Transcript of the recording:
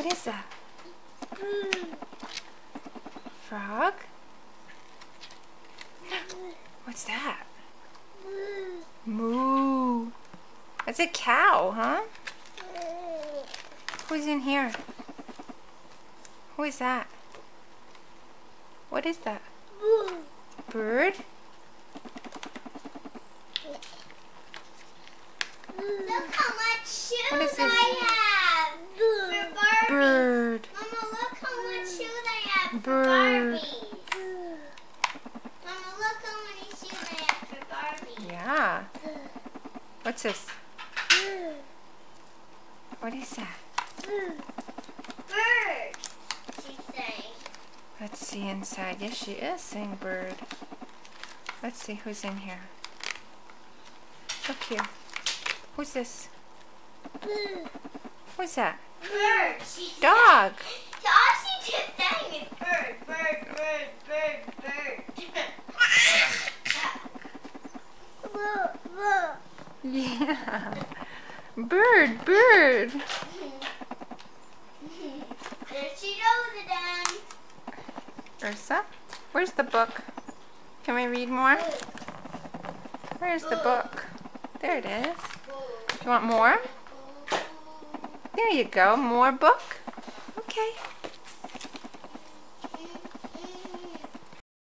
is that? Frog? What's that? Moo. That's a cow, huh? Who's in here? Who is that? What is that? Bird? Look how much shoes What is this? I have for Barbies. Bird. Mama, look how much shoes I have for Bird. Barbies. Mama, look how many shoes I have for Barbies. Yeah. What's this? What is that? Bird, she's saying. Let's see inside. Yes, she is saying bird. Let's see who's in here. Look here. Who's this? Who's that? Bird, she's Dog. saying. All she just saying is bird, bird, bird, bird, bird. Yeah. Bird, bird. There she goes again. Ursa, where's the book? Can we read more? Where's the book? There it is. Do you want more? There you go. More book? Okay.